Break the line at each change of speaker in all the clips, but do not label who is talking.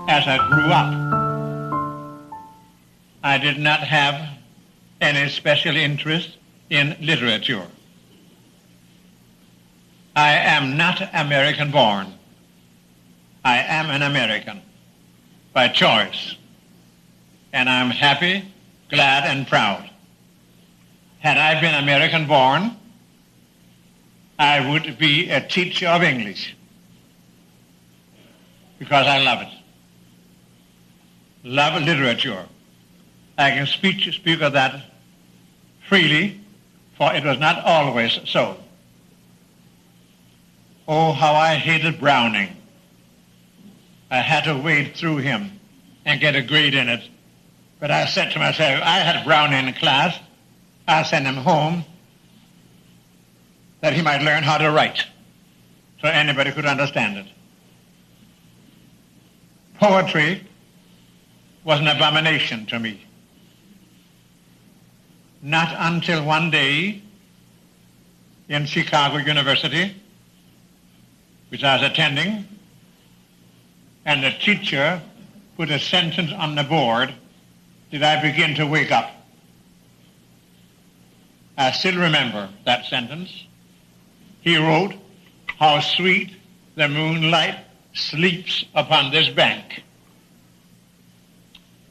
as I grew up, I did not have any special interest in literature. I am not American born. I am an American by choice, and I'm happy, glad, and proud. Had I been American born, I would be a teacher of English because I love it. Love literature. I can speak of that freely, for it was not always so. Oh, how I hated Browning. I had to wade through him and get a grade in it. But I said to myself, I had Browning in class. I'll send him home that he might learn how to write so anybody could understand it. Poetry was an abomination to me. Not until one day in Chicago University, which I was attending, and the teacher put a sentence on the board, did I begin to wake up. I still remember that sentence. He wrote, "How sweet the moonlight sleeps upon this bank."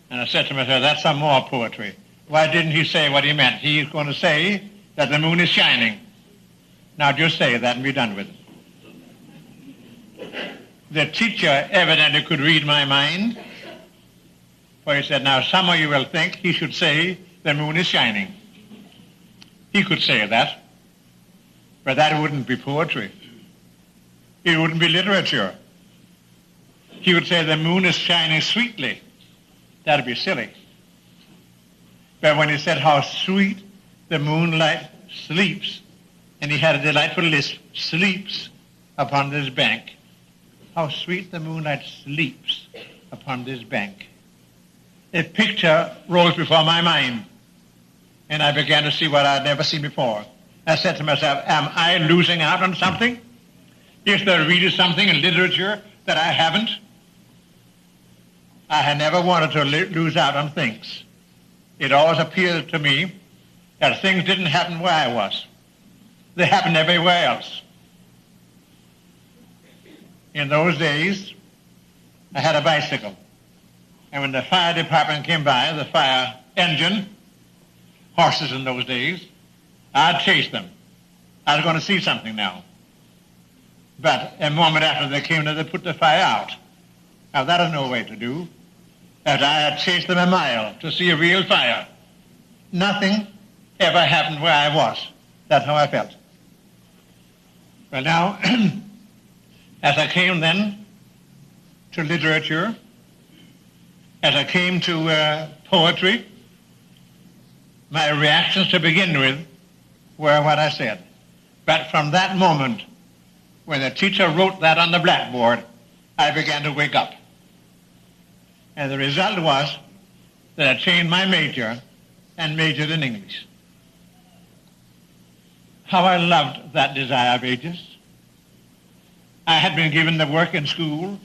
And I said to myself, that's some more poetry. Why didn't he say what he meant? He's going to say that the moon is shining. Now just say that and be done with it. The teacher evidently could read my mind, for he said, now some of you will think he should say the moon is shining. He could say that, but that wouldn't be poetry. It wouldn't be literature. He would say the moon is shining sweetly. That would be silly. But when he said how sweet the moonlight sleeps, and he had a delightful list, sleeps upon this bank. How sweet the moonlight sleeps upon this bank. A picture rose before my mind, and I began to see what I had never seen before. I said to myself, am I losing out on something? Is there really something in literature that I haven't? I had never wanted to lose out on things. It always appeared to me that things didn't happen where I was. They happened everywhere else. In those days, I had a bicycle. And when the fire department came by, the fire engine, horses in those days, I'd chase them. I was going to see something now. But a moment after they came, they put the fire out. Now that is no way to do. As I had chased them a mile to see a real fire. Nothing ever happened where I was. That's how I felt. Well now, as I came then to literature, as I came to poetry, my reactions to begin with were what I said. But from that moment, when the teacher wrote that on the blackboard, I began to wake up. And the result was that I changed my major and majored in English. How I loved that Desire of Ages. I had been given the work in school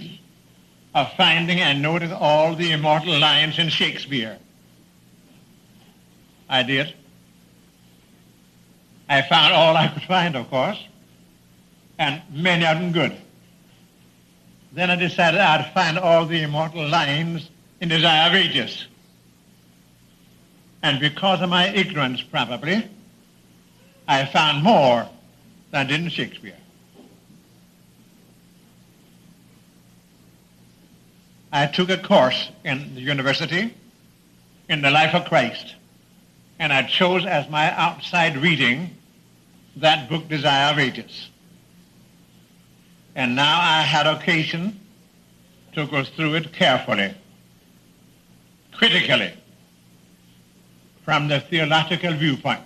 of finding and noting all the immortal lines in Shakespeare. I did. I found all I could find, of course, and many of them good. Then I decided I'd find all the immortal lines in Desire of Ages. And because of my ignorance, probably, I found more than I did in Shakespeare. I took a course in the university in the life of Christ, and I chose as my outside reading that book, Desire of Ages. And now I had occasion to go through it carefully, critically, from the theological viewpoint.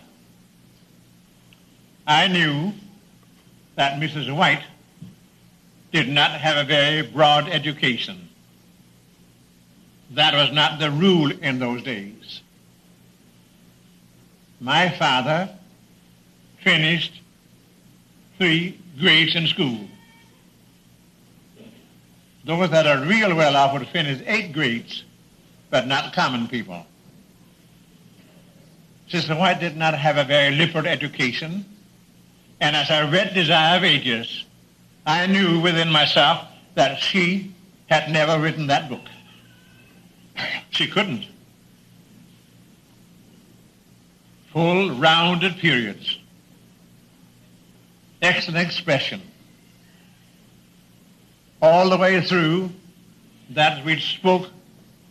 I knew that Mrs. White did not have a very broad education. That was not the rule in those days. My father finished 3 grades in school. Those that are real well off would finish 8 grades, but not common people. Sister White did not have a very liberal education, and as I read Desire of Ages, I knew within myself that she had never written that book. She couldn't. Full, rounded periods. Excellent expression. All the way through that which spoke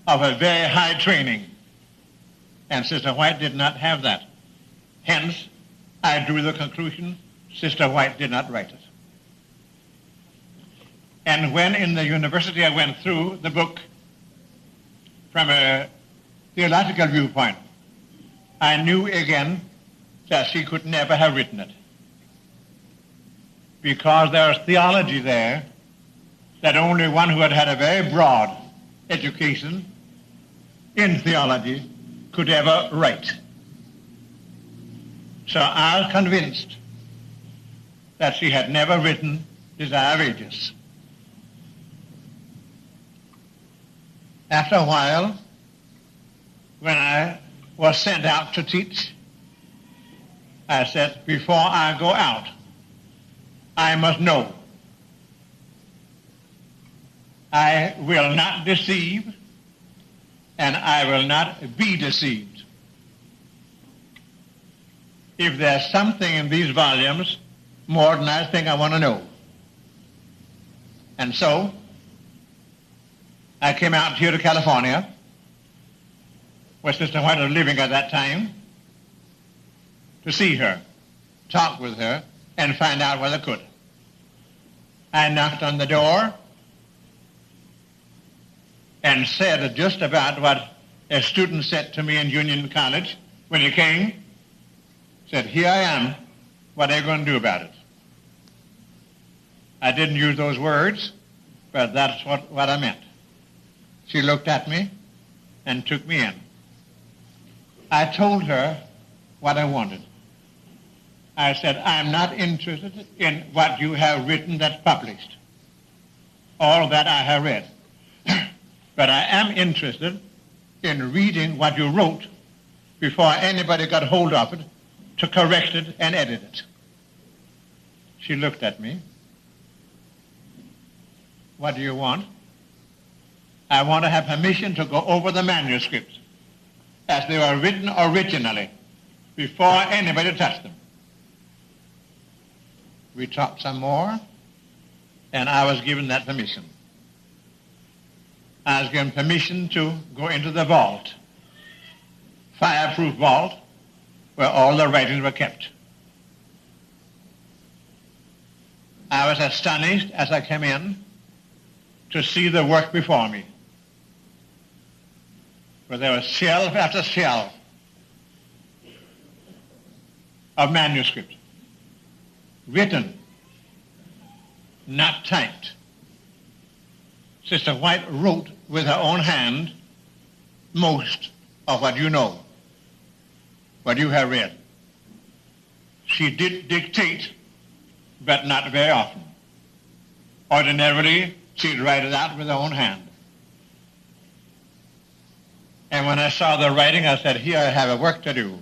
of a very high training. And Sister White did not have that. Hence, I drew the conclusion, Sister White did not write it. And when in the university I went through the book from a theological viewpoint, I knew again that she could never have written it. Because there is theology there that only one who had had a very broad education in theology could ever write. So I was convinced that she had never written Desire of Ages. After a while, when I was sent out to teach, I said, before I go out, I must know. I will not deceive, and I will not be deceived. If there's something in these volumes more than I think I want to know. And so, I came out here to California, where Sister White was living at that time, to see her, talk with her, and find out whether I could. I knocked on the door and said just about what a student said to me in Union College when he came. Said, here I am, what are you going to do about it? I didn't use those words, but that's what I meant. She looked at me and took me in. I told her what I wanted. I said, I'm not interested in what you have written that's published, all that I have read. But I am interested in reading what you wrote before anybody got hold of it to correct it and edit it. She looked at me. What do you want? I want to have permission to go over the manuscripts as they were written originally before anybody touched them. We talked some more, and I was given that permission. I was given permission to go into the vault, fireproof vault, where all the writings were kept. I was astonished as I came in to see the work before me. For there was shelf after shelf of manuscripts, written, not typed. Sister White wrote with her own hand most of what you know, what you have read. She did dictate, but not very often. Ordinarily, she'd write it out with her own hand. And when I saw the writing, I said, here I have a work to do.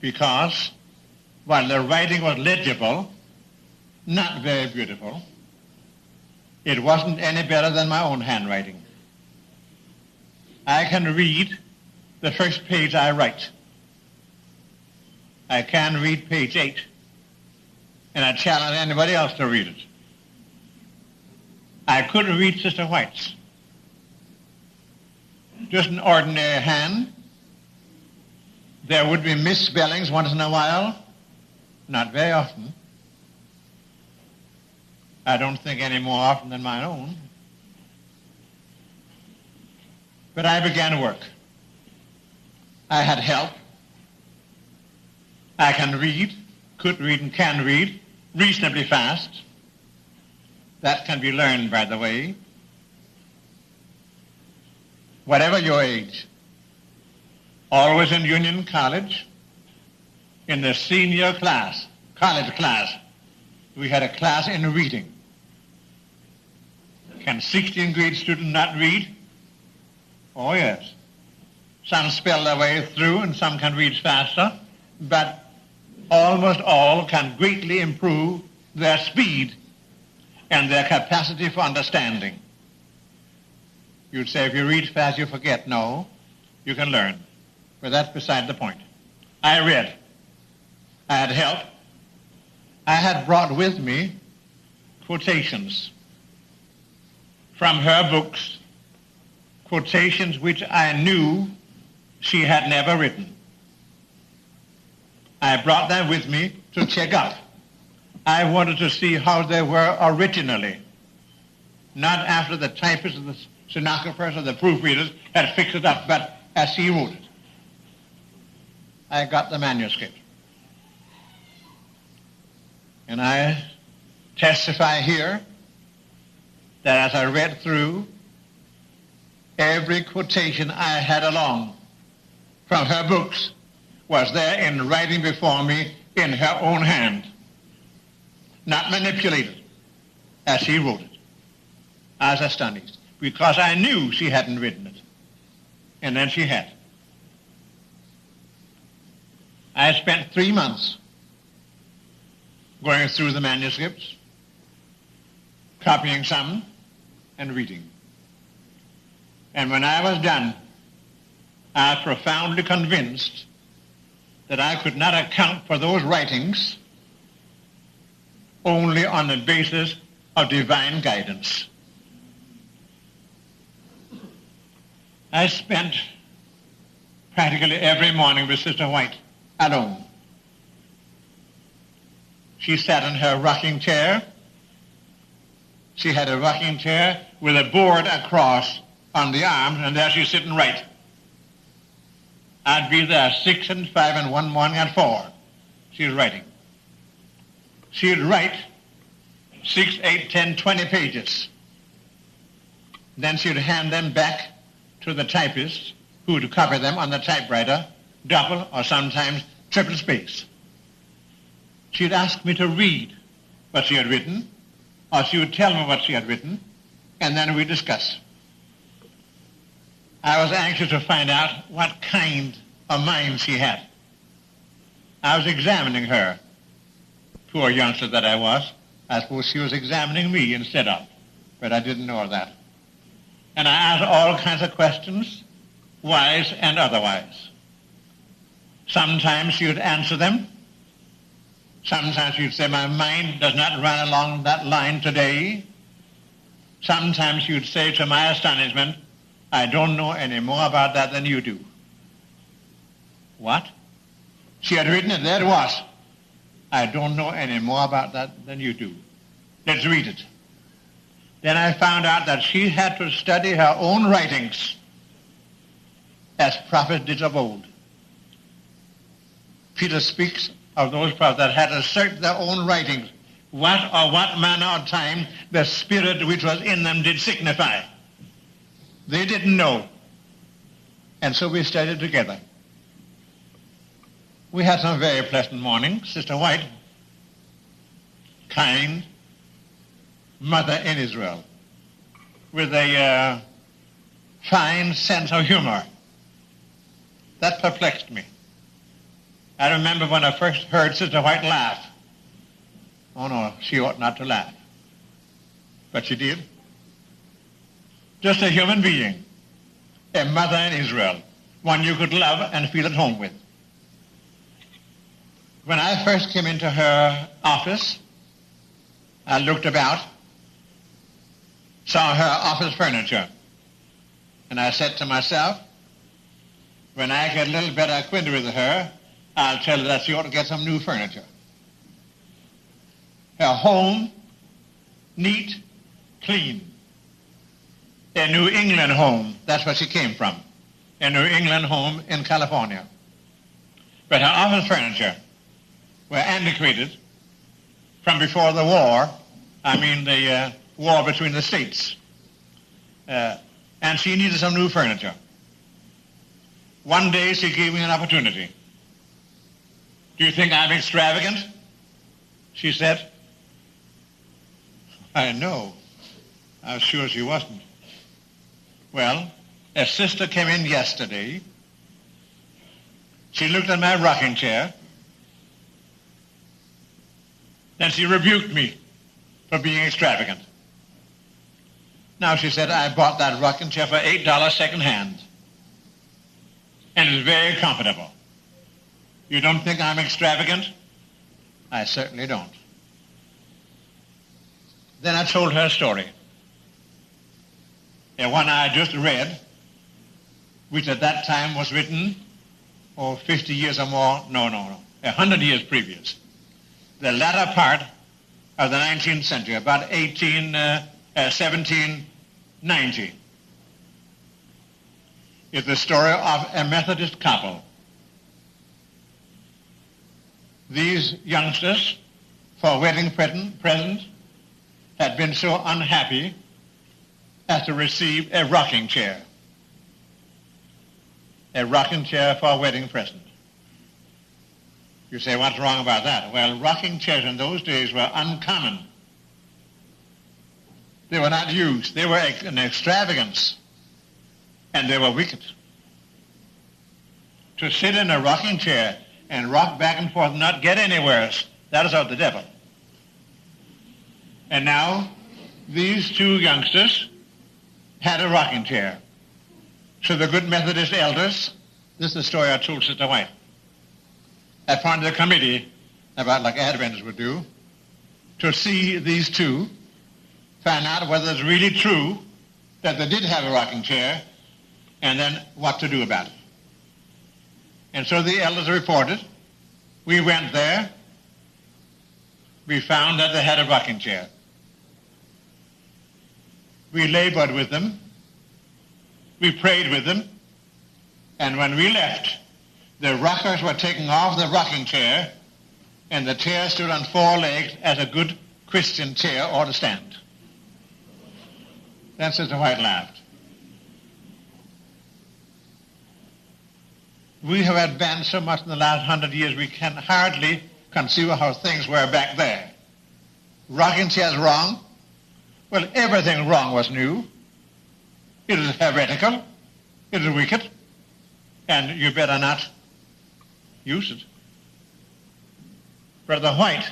Because while the writing was legible, not very beautiful, it wasn't any better than my own handwriting. I can read the first page I write. I can read page 8, and I challenge anybody else to read it. I couldn't read Sister White's. Just an ordinary hand. There would be misspellings once in a while, not very often. I don't think any more often than my own. But I began work. I had help. I can read, could read and can read reasonably fast. That can be learned, by the way. Whatever your age, always in Union College, in the senior class, college class, we had a class in reading. Can 16th grade students not read? Oh, yes. Some spell their way through and some can read faster, but almost all can greatly improve their speed and their capacity for understanding. You'd say if you read fast you forget. No, you can learn. But that's beside the point. I read. I had help. I had brought with me quotations from her books, quotations which I knew she had never written. I brought them with me to check out. I wanted to see how they were originally, not after the typists, the stenographers, or the proofreaders had fixed it up, but as she wrote it. I got the manuscript. And I testify here that as I read through, every quotation I had along from her books was there in writing before me in her own hand, not manipulated, as she wrote it. I was astonished, because I knew she hadn't written it, and then she had. I spent 3 months going through the manuscripts, copying some, and reading. And when I was done, I was profoundly convinced that I could not account for those writings only on the basis of divine guidance. I spent practically every morning with Sister White alone. She sat in her rocking chair. She had a rocking chair with a board across on the arms, and there she's sitting right. I'd be there 6 and 5 and one morning at 4. She was writing. She'd write 6, 8, 10, 20 pages. Then she'd hand them back to the typist, who would copy them on the typewriter, double or sometimes triple space. She'd ask me to read what she had written, or she would tell me what she had written, and then we'd discuss. I was anxious to find out what kind of mind she had. I was examining her. Poor youngster that I was. I suppose she was examining me instead of, but I didn't know that. And I asked all kinds of questions, wise and otherwise. Sometimes she would answer them. Sometimes she would say, my mind does not run along that line today. Sometimes she would say, to my astonishment, I don't know any more about that than you do. What? She had written it, there it was. I don't know any more about that than you do. Let's read it. Then I found out that she had to study her own writings as prophets did of old. Peter speaks of those prophets that had to search their own writings, what manner of time the spirit which was in them did signify. They didn't know. And so we studied together. We had some very pleasant mornings. Sister White, kind, mother in Israel, with a fine sense of humor. That perplexed me. I remember when I first heard Sister White laugh. Oh no, she ought not to laugh. But she did. Just a human being, a mother in Israel, one you could love and feel at home with. When I first came into her office, I looked about, saw her office furniture, and I said to myself, when I get a little better acquainted with her, I'll tell her that she ought to get some new furniture. Her home, neat, clean. A New England home, that's where she came from. A New England home in California. But her office furniture were antiquated from before the war, the war between the states. And she needed some new furniture. One day she gave me an opportunity. Do you think I'm extravagant? She said. I know. I was sure she wasn't. Well, a sister came in yesterday. She looked at my rocking chair. Then she rebuked me for being extravagant. Now, she said, I bought that rocking chair for $8 second-hand. And it's very comfortable. You don't think I'm extravagant? I certainly don't. Then I told her a story. The one I just read, which at that time was written, 50 years or more, no, 100 years previous. The latter part of the 19th century, about 1790, is the story of a Methodist couple. These youngsters, for wedding present, had been so unhappy as to receive a rocking chair. A rocking chair for a wedding present. You say, what's wrong about that? Well, rocking chairs in those days were uncommon. They were not used. They were an extravagance. And they were wicked. To sit in a rocking chair and rock back and forth and not get anywhere, that is of the devil. And now, these two youngsters had a rocking chair. So the good Methodist elders, this is the story I told Sister White, appointed a committee, about like Adventists would do, to see these two, find out whether it's really true that they did have a rocking chair, and then what to do about it. And so the elders reported. We went there. We found that they had a rocking chair. We labored with them. We prayed with them. And when we left, the rockers were taking off the rocking chair, and the chair stood on four legs as a good Christian chair ought to stand. Then Sister White laughed. We have advanced so much in the last 100 years, we can hardly conceive of how things were back there. Rocking chairs wrong? Well, everything wrong was new. It is heretical. It is wicked. And you better not use it. Brother White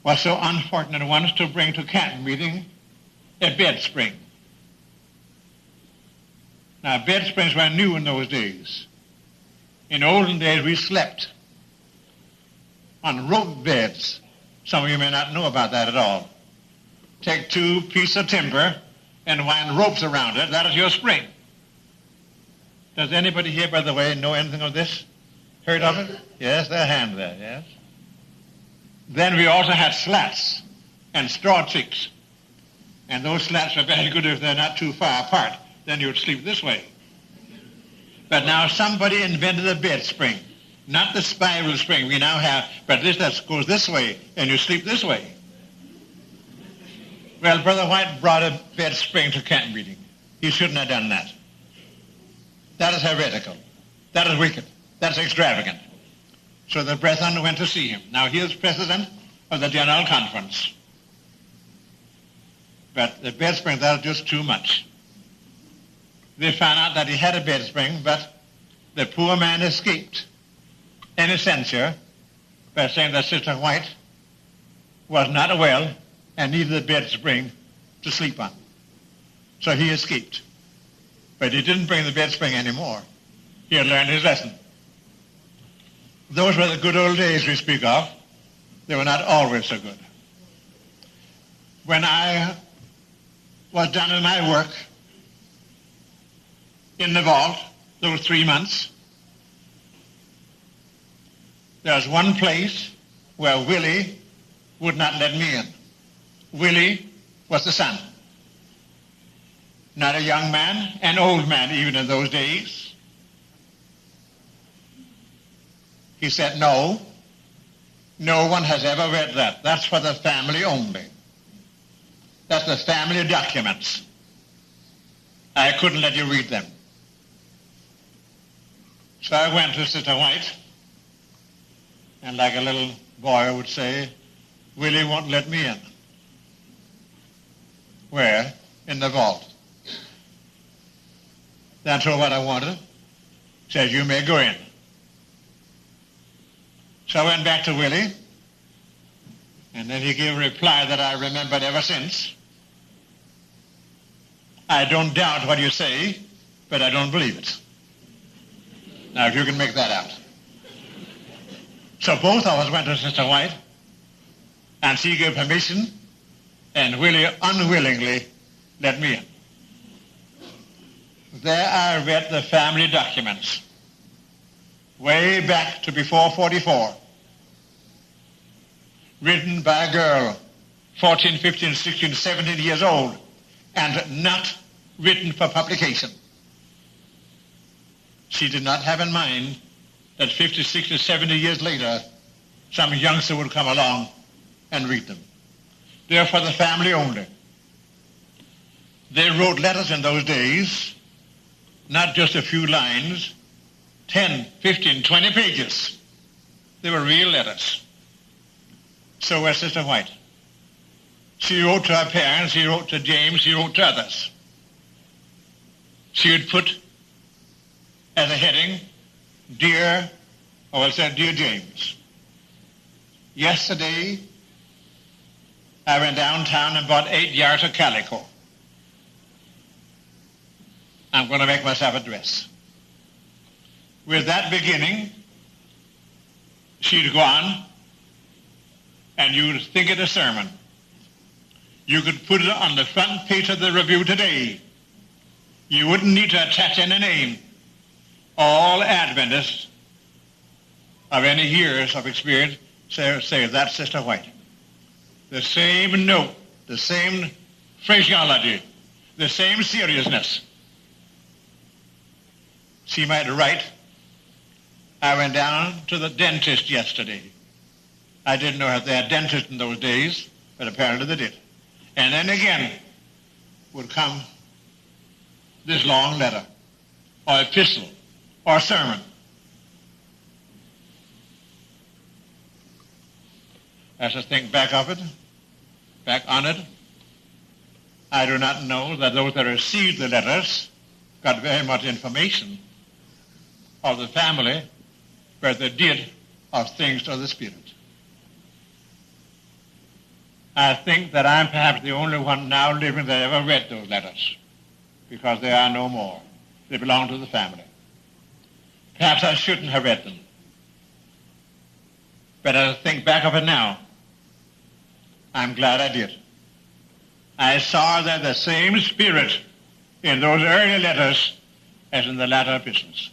was so unfortunate once to bring to camp meeting a bed spring. Now, bed springs were new in those days. In olden days, we slept on rope beds. Some of you may not know about that at all. Take two pieces of timber and wind ropes around it. That is your spring. Does anybody here, by the way, know anything of this? Heard of it? Yes, there's a hand there, yes. Then we also had slats and straw cheeks. And those slats are very good if they're not too far apart. Then you would sleep this way. But now somebody invented a bed spring. Not the spiral spring we now have, but this that goes this way, and you sleep this way. Well, Brother White brought a bed spring to camp meeting. He shouldn't have done that. That is heretical. That is wicked. That is extravagant. So the brethren went to see him. Now he is president of the General Conference. But the bed spring, that is just too much. They found out that he had a bed spring, but the poor man escaped any censure by saying that Sister White was not well and needed a bed spring to sleep on. So he escaped. But he didn't bring the bed spring anymore. He had learned his lesson. Those were the good old days we speak of. They were not always so good. When I was done in my work in the vault, those 3 months, there was one place where Willie would not let me in. Willie was the son. Not a young man, an old man even in those days. He said, no one has ever read that. That's for the family only. That's the family documents. I couldn't let you read them. So I went to Sister White, and like a little boy would say, Willie won't let me in. were in the vault. Then I told what I wanted. Said, you may go in. So I went back to Willie, and then he gave a reply that I remembered ever since. I don't doubt what you say, but I don't believe it. Now, if you can make that out. So both of us went to Sister White, and she gave permission, and Willie unwillingly let me in. There I read the family documents, way back to before 44, written by a girl, 14, 15, 16, 17 years old, and not written for publication. She did not have in mind that 50, 60, 70 years later, some youngster would come along and read them. They're for the family only. They wrote letters in those days, not just a few lines, 10, 15, 20 pages. They were real letters. So was Sister White. She wrote to her parents, she wrote to James, she wrote to others. She would put as a heading, Dear, or I said, Dear James. Yesterday, I went downtown and bought 8 yards of calico. I'm going to make myself a dress. With that beginning, she'd go on, and you'd think it a sermon. You could put it on the front page of the Review today. You wouldn't need to attach any name. All Adventists of any years of experience say that's Sister White. The same note, the same phraseology, the same seriousness. She might write, I went down to the dentist yesterday. I didn't know if they had dentists in those days, but apparently they did. And then again would come this long letter, or epistle, or sermon. As I think back on it, I do not know that those that received the letters got very much information of the family, but they did of things of the Spirit. I think that I'm perhaps the only one now living that ever read those letters, because there are no more. They belong to the family. Perhaps I shouldn't have read them. But as I think back of it now, I'm glad I did. I saw that the same spirit in those early letters as in the latter epistles.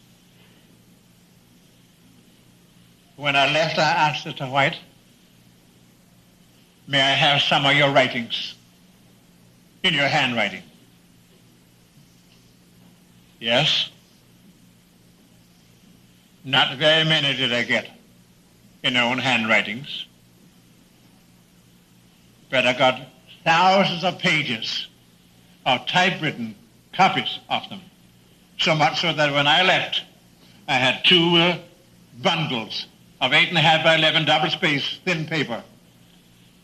When I left, I asked Sister White, may I have some of your writings in your handwriting? Yes. Not very many did I get in their own handwritings, but I got thousands of pages of typewritten copies of them, so much so that when I left, I had 2 bundles of 8.5 by 11 double-spaced thin paper,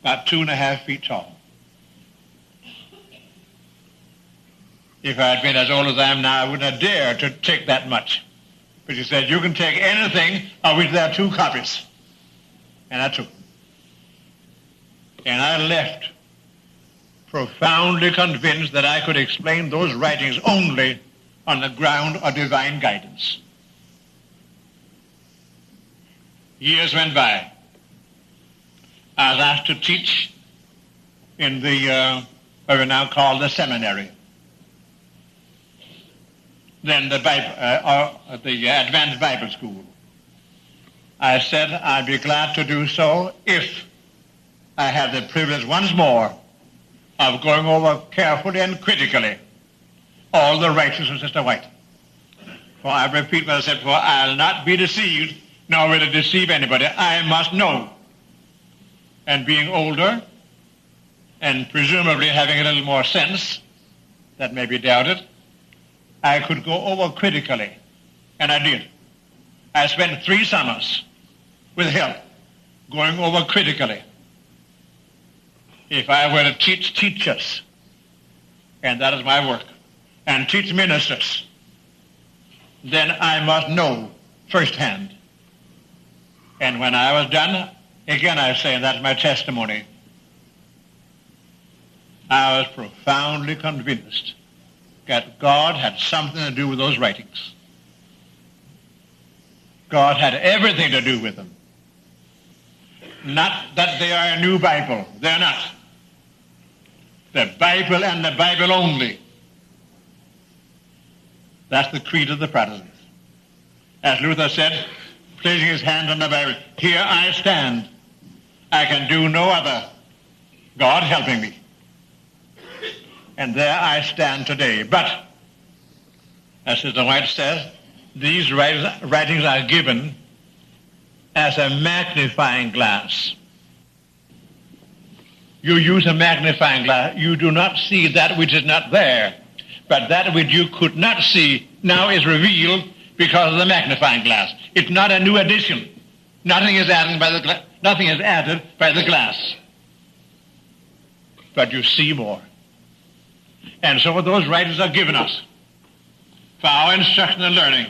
about 2.5 feet tall. If I had been as old as I am now, I wouldn't have dared to take that much. But she said, you can take anything of which there are 2 copies. And I took them. And I left profoundly convinced that I could explain those writings only on the ground of divine guidance. Years went by. I was asked to teach in the, what we now call the seminary. Then the Advanced Bible School. I said I'd be glad to do so if I had the privilege once more of going over carefully and critically all the writings of Sister White. For I repeat what I said before, I'll not be deceived, nor will it deceive anybody. I must know. And being older, and presumably having a little more sense, that may be doubted, I could go over critically, and I did. I spent 3 summers with help going over critically. If I were to teach teachers and that is my work, and teach ministers, then I must know firsthand. And when I was done, again I say, and that's my testimony, I was profoundly convinced that God had something to do with those writings. God had everything to do with them. Not that they are a new Bible. They're not. The Bible and the Bible only. That's the creed of the Protestants. As Luther said, placing his hand on the Bible, here I stand. I can do no other. God helping me. And there I stand today. But, as Sister White says, these writings are given as a magnifying glass. You use a magnifying glass. You do not see that which is not there. But that which you could not see now is revealed because of the magnifying glass. It's not a new addition. Nothing is added by the glass. But you see more. And so those writings are given us for our instruction and learning.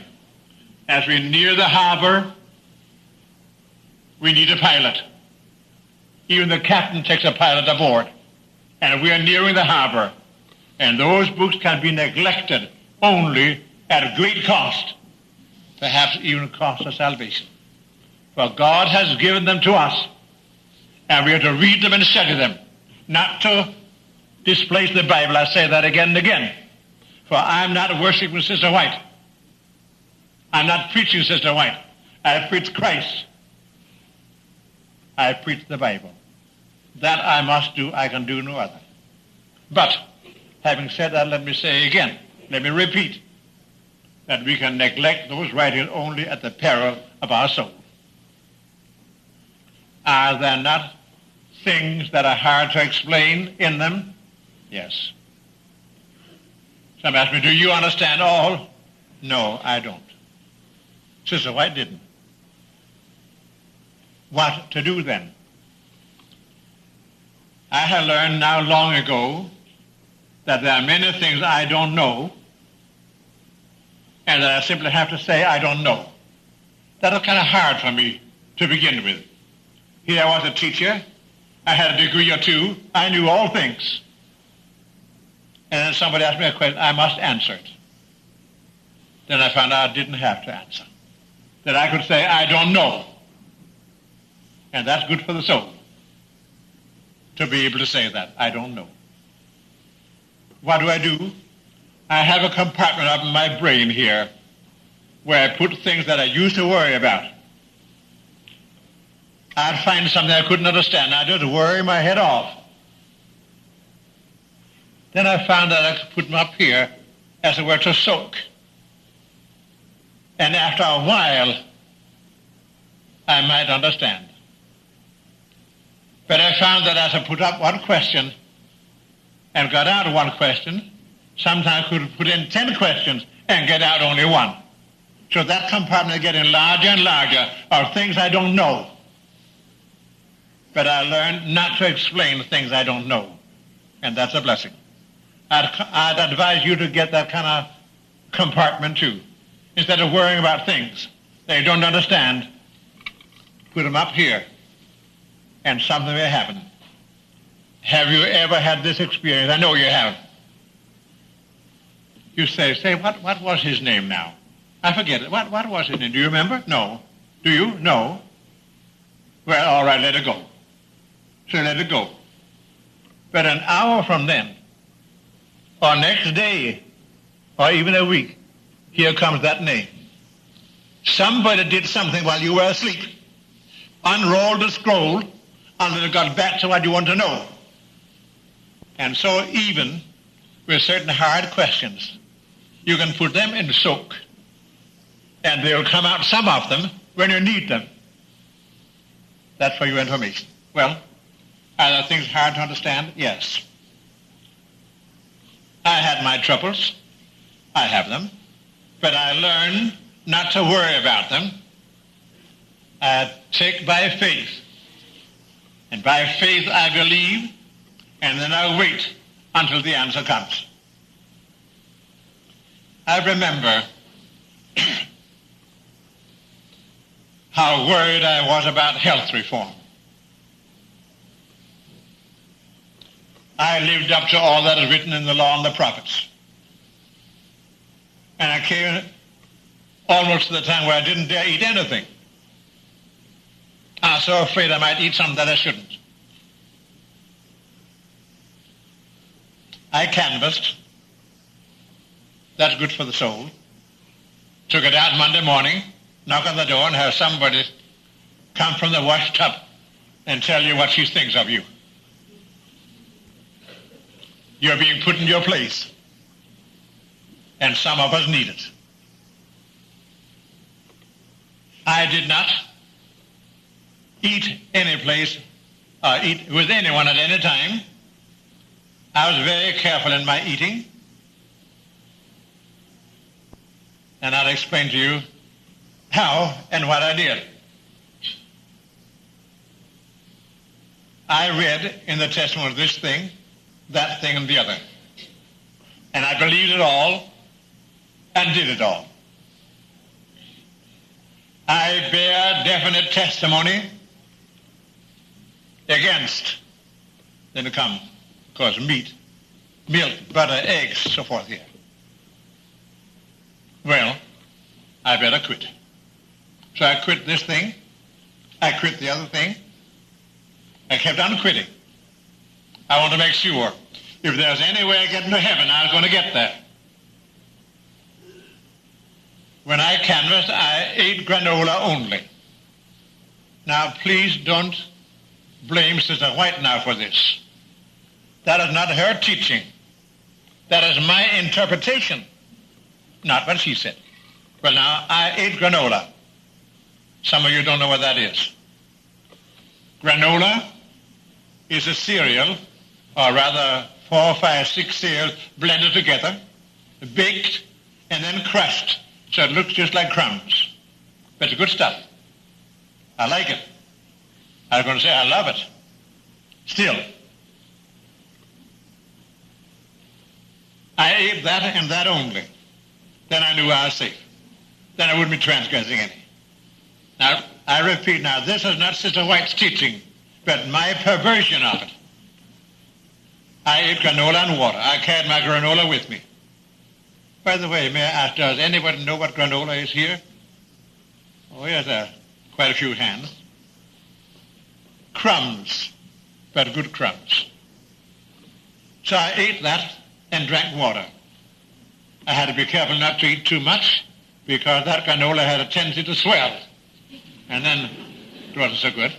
As we near the harbor, we need a pilot. Even the captain takes a pilot aboard. And we are nearing the harbor. And those books can be neglected only at great cost, perhaps even cost of salvation. For God has given them to us, and we are to read them and study them, not to displace the Bible. I say that again and again. For I'm not worshiping Sister White. I'm not preaching Sister White. I preach Christ. I preach the Bible. That I must do. I can do no other. But, having said that, let me say again, let me repeat, that we can neglect those writings only at the peril of our soul. Are there not things that are hard to explain in them? Yes. Some ask me, do you understand all? No, I don't. Sister White didn't. What to do then? I have learned now long ago that there are many things I don't know, and that I simply have to say I don't know. That was kind of hard for me to begin with. Here I was a teacher. I had a degree or two. I knew all things. And then somebody asked me a question. I must answer it. Then I found out I didn't have to answer. That I could say, I don't know. And that's good for the soul, to be able to say that. I don't know. What do? I have a compartment up in my brain here where I put things that I used to worry about. I'd find something I couldn't understand. I'd just worry my head off. Then I found that I could put them up here, as it were, to soak. And after a while, I might understand. But I found that as I put up one question and got out one question, sometimes I could put in 10 questions and get out only one. So that compartment is getting larger and larger of things I don't know. But I learned not to explain things I don't know. And that's a blessing. I'd advise you to get that kind of compartment too. Instead of worrying about things that you don't understand, put them up here, and something may happen. Have you ever had this experience? I know you have. You say, what was his name now? I forget it. What was his name? Do you remember? No. Do you? No. Well, all right, let it go. So let it go. But an hour from then, or next day, or even a week, here comes that name. Somebody did something while you were asleep, unrolled the scroll, until it got back to what you want to know. And so even with certain hard questions, you can put them in soak, and they'll come out, some of them, when you need them. That's for your information. Well, are there things hard to understand? Yes. I had my troubles. I have them. But I learned not to worry about them. I take by faith. And by faith I believe, and then I wait until the answer comes. I remember how worried I was about health reform. I lived up to all that is written in the law and the prophets. And I came almost to the time where I didn't dare eat anything. I was so afraid I might eat something that I shouldn't. I canvassed. That's good for the soul. Took it out Monday morning, knock on the door, and have somebody come from the wash tub and tell you what she thinks of you. You're being put in your place. And some of us need it. I did not eat any place, eat with anyone at any time. I was very careful in my eating. And I'll explain to you how and what I did. I read in the testimony this thing, that thing, and the other. And I believed it all and did it all. I bear definite testimony against, then to come, of course, meat, milk, butter, eggs, so forth here. Well, I better quit. So I quit this thing. I quit the other thing. I kept on quitting. I want to make sure if there's any way of getting to heaven, I was going to get there. When I canvassed, I ate granola only. Now, please don't blame Sister White now for this. That is not her teaching. That is my interpretation, not what she said. Well, now, I ate granola. Some of you don't know what that is. Granola is a cereal, or rather 4, 5, 6 cereals blended together, baked, and then crushed, so it looks just like crumbs. But it's good stuff. I like it. I was going to say I love it. Still, I ate that and that only. Then I knew I was safe. Then I wouldn't be transgressing any. Now, I repeat now, this is not Sister White's teaching, but my perversion of it. I ate granola and water. I carried my granola with me. By the way, may I ask, does anybody know what granola is here? Oh, yes, quite a few hands. Crumbs, but good crumbs. So I ate that and drank water. I had to be careful not to eat too much because that granola had a tendency to swell. And then it wasn't so good.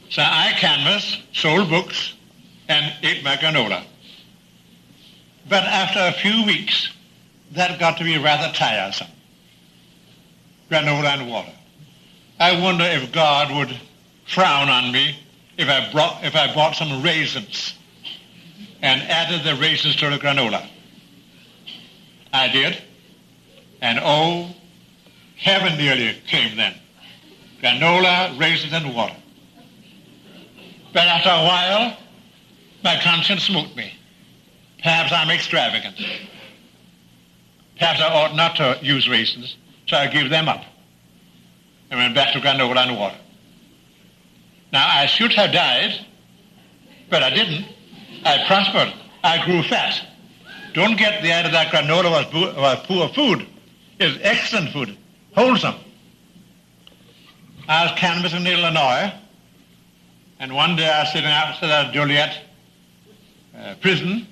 So I canvassed, sold books, and ate my granola. But after a few weeks, that got to be rather tiresome. Granola and water. I wonder if God would frown on me if I bought some raisins and added the raisins to the granola. I did. And oh, heaven nearly came then. Granola, raisins, and water. But after a while, my conscience smote me. Perhaps I'm extravagant. Perhaps I ought not to use raisins, so I gave them up and went back to granola and water. Now, I should have died, but I didn't. I prospered. I grew fat. Don't get the idea that granola was poor food. It's excellent food, wholesome. I was canvassing in Illinois, and one day I was sitting outside Joliet prison,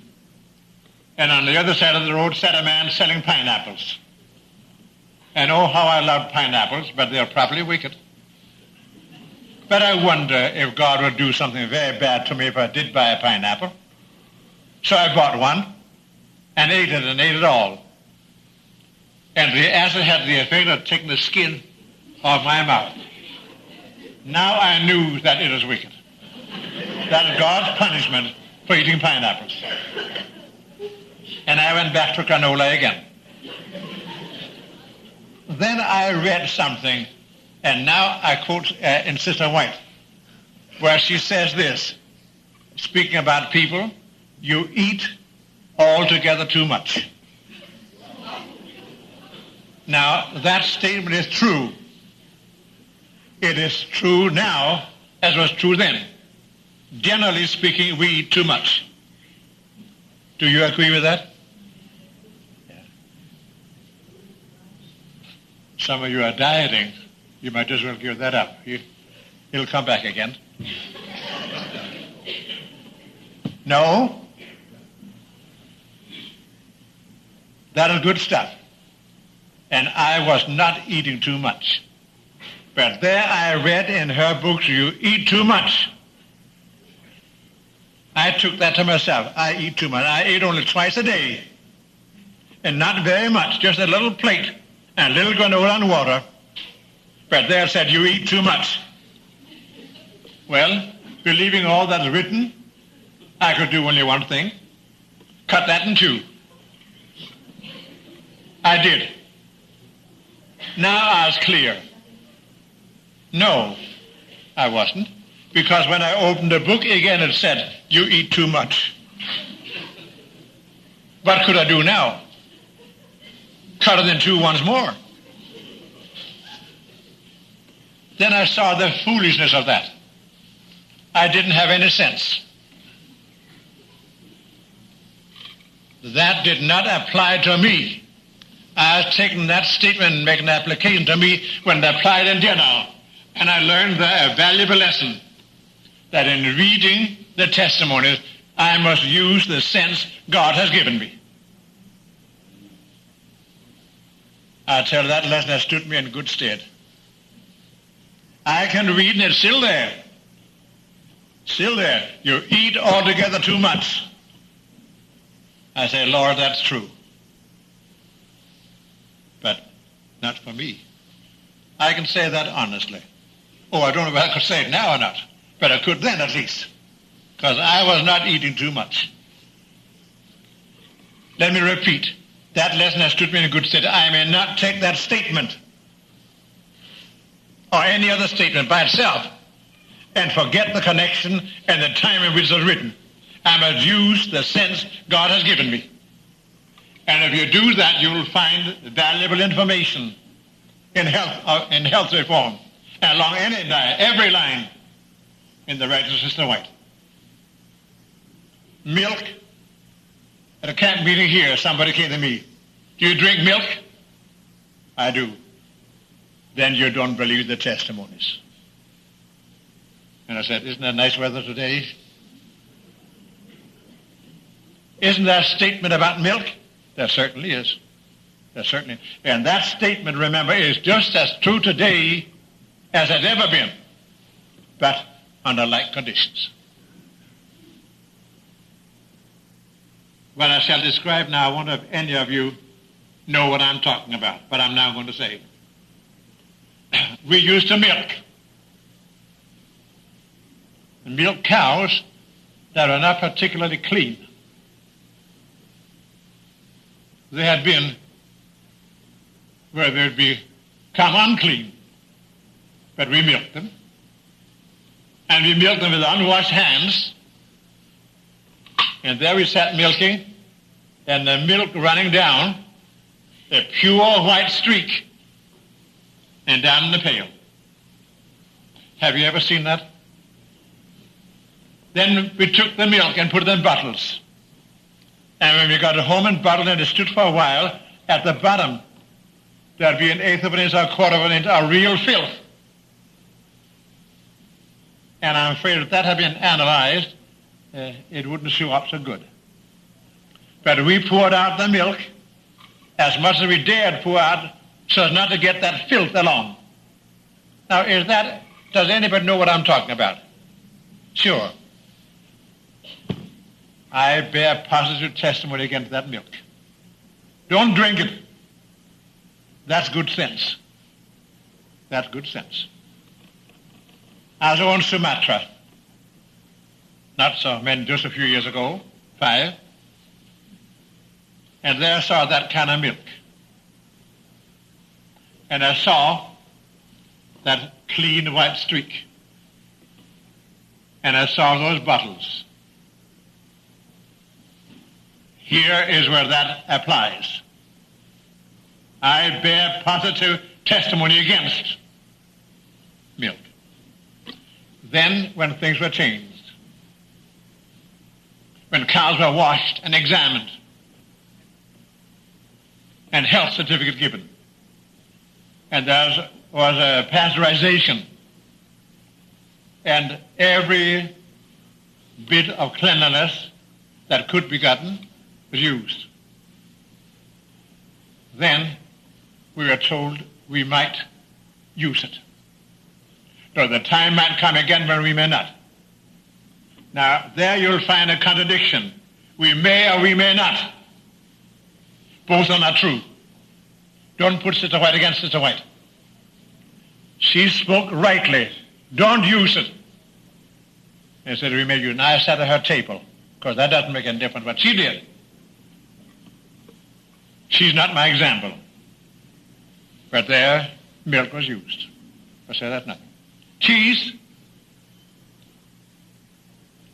and on the other side of the road sat a man selling pineapples. And oh, how I loved pineapples, but they're properly wicked. But I wonder if God would do something very bad to me if I did buy a pineapple. So I bought one and ate it all. And the acid had the effect of taking the skin off my mouth. Now I knew that it was wicked. That is God's punishment for eating pineapples. And I went back to granola again. Then I read something, and now I quote in Sister White, where she says this, speaking about people, you eat altogether too much. Now, that statement is true. It is true now as was true then. Generally speaking, we eat too much. Do you agree with that? Yeah. Some of you are dieting. You might as well give that up. It'll come back again. No. That is good stuff. And I was not eating too much. But there I read in her books, you eat too much. I took that to myself. I eat too much. I ate only twice a day. And not very much, just a little plate and a little granola and water. But there said, you eat too much. Well, believing all that is written, I could do only one thing. Cut that in two. I did. Now I was clear. No, I wasn't. Because when I opened the book again, it said, you eat too much. What could I do now? Cut it in two once more. Then I saw the foolishness of that. I didn't have any sense. That did not apply to me. I was taking that statement and making an application to me when it applied in dinner. And I learned a valuable lesson. That in reading the testimonies, I must use the sense God has given me. I tell you, that lesson has stood me in good stead. I can read and it's still there. Still there. You eat altogether too much. I say, Lord, that's true. But not for me. I can say that honestly. Oh, I don't know if I could say it now or not. But I could then at least, because I was not eating too much. Let me repeat. That lesson has stood me in good stead. I may not take that statement or any other statement by itself and forget the connection and the time in which it was written. I must use the sense God has given me. And if you do that, you will find valuable information in health reform and along every line in the righteous Sister White. Milk. At a camp meeting here, somebody came to me. Do you drink milk? I do. Then you don't believe the testimonies. And I said, isn't that nice weather today? Isn't that statement about milk? There certainly is. There certainly. And that statement, remember, is just as true today as it ever been. But under like conditions. What I shall describe now, I wonder if any of you know what I'm talking about, what I'm now going to say. We used to milk. Milk cows that are not particularly clean. They had been where they'd become unclean, but we milked them. And we milked them with unwashed hands. And there we sat milking, and the milk running down, a pure white streak, and down in the pail. Have you ever seen that? Then we took the milk and put it in bottles. And when we got it home and bottled and it stood for a while, at the bottom, there'd be an eighth of an inch or a quarter of an inch of real filth. And I'm afraid if that had been analyzed, it wouldn't show up so good. But we poured out the milk as much as we dared pour out so as not to get that filth along. Now, does anybody know what I'm talking about? Sure. I bear positive testimony against that milk. Don't drink it. That's good sense. That's good sense. I was on Sumatra, not so many, just a few years ago, 5, and there I saw that kind of milk. And I saw that clean white streak. And I saw those bottles. Here is where that applies. I bear positive testimony against milk. Then, when things were changed, when cows were washed and examined, and health certificate given, and there was a pasteurization, and every bit of cleanliness that could be gotten was used. Then we were told we might use it. So the time might come again when we may not. Now, there you'll find a contradiction. We may or we may not. Both are not true. Don't put Sister White against Sister White. She spoke rightly. Don't use it. They said we may use it. And I sat at her table, because that doesn't make any difference what she did. She's not my example. But there, milk was used. I said that's nothing. Cheese.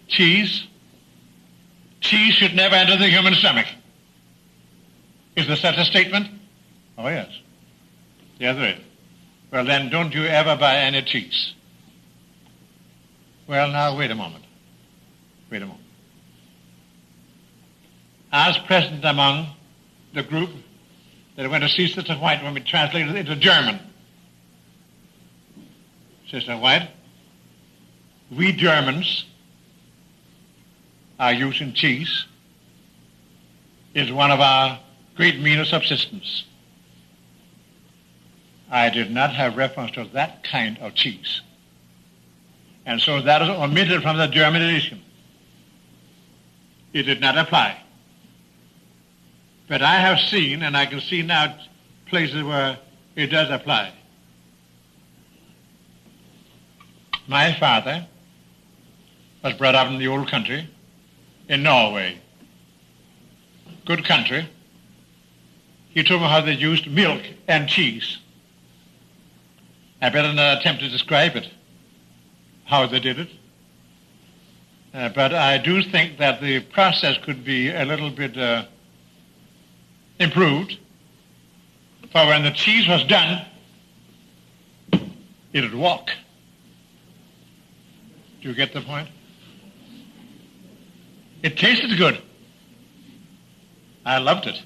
Cheese should never enter the human stomach. Is there such a statement? Oh, yes. Yes, there is. Well, then, don't you ever buy any cheese. Well, now, wait a moment. Wait a moment. I was present among the group that went to see Sister White when we translated it into German. Sister White, we Germans are using cheese. It's one of our great means of subsistence. I did not have reference to that kind of cheese. And so that is omitted from the German edition. It did not apply. But I have seen, and I can see now, places where it does apply. My father was brought up in the old country, in Norway. Good country. He told me how they used milk and cheese. I better not attempt to describe it, how they did it. But I do think that the process could be a little bit improved. For when the cheese was done, it would walk. Do you get the point? It tasted good. I loved it.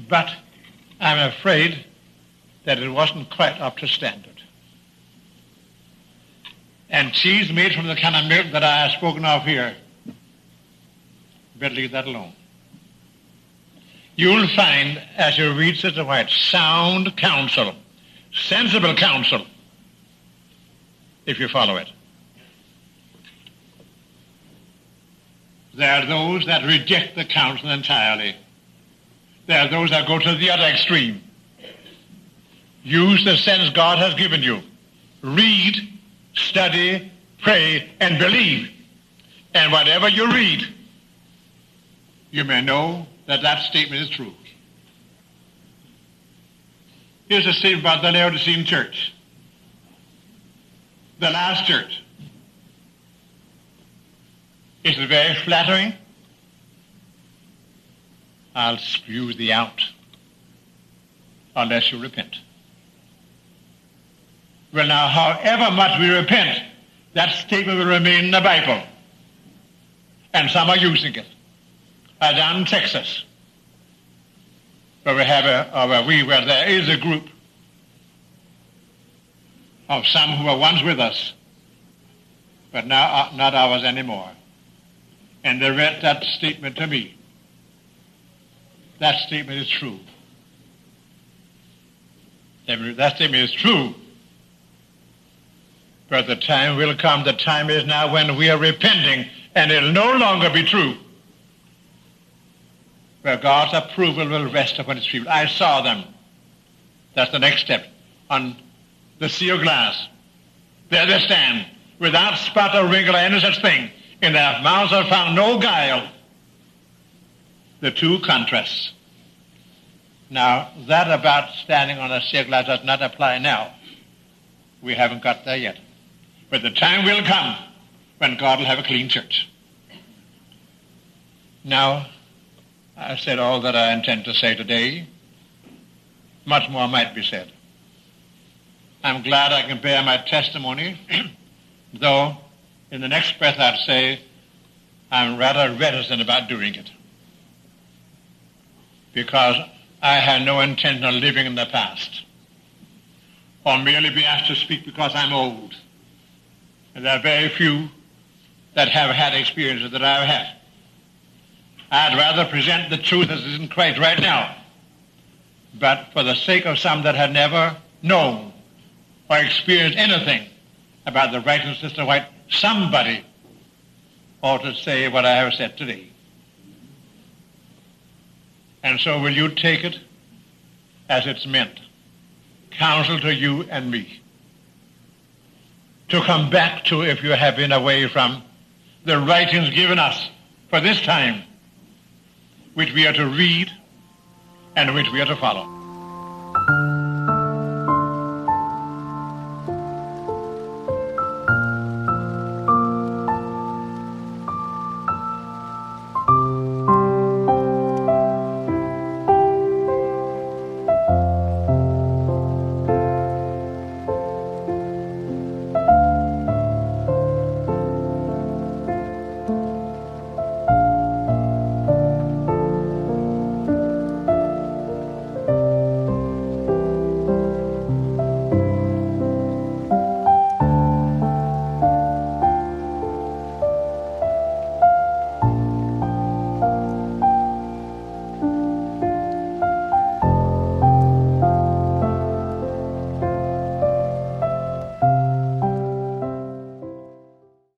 But I'm afraid that it wasn't quite up to standard. And cheese made from the kind of milk that I have spoken of here, better leave that alone. You'll find, as you read Sister White, sound counsel, sensible counsel, if you follow it. There are those that reject the counsel entirely. There are those that go to the other extreme. Use the sense God has given you. Read, study, pray, and believe. And whatever you read, you may know that that statement is true. Here's a statement about the Laodicean church. The last church. Is it very flattering? I'll spew thee out unless you repent. Well, now, however much we repent, that statement will remain in the Bible. And some are using it. Down in Texas, where where there is a group of some who were once with us, but now are not ours anymore. And they read that statement to me. That statement is true. That statement is true. But the time will come, the time is now when we are repenting, and it will no longer be true. Where God's approval will rest upon his people. I saw them. That's the next step. On the sea of glass. There they stand, without spot or wrinkle or any such thing. In their mouths are found no guile. The two contrasts. Now, that about standing on a sea of glass does not apply now. We haven't got there yet. But the time will come when God will have a clean church. Now, I said all that I intend to say today. Much more might be said. I'm glad I can bear my testimony, though in the next breath I'd say I'm rather reticent about doing it, because I have no intention of living in the past, or merely be asked to speak because I'm old. And there are very few that have had experiences that I've had. I'd rather present the truth as it is in Christ right now, but for the sake of some that have never known or experienced anything about the writings of Sister White, somebody ought to say what I have said today. And so will you take it as it's meant? Counsel to you and me to come back to, if you have been away from, the writings given us for this time, which we are to read and which we are to follow.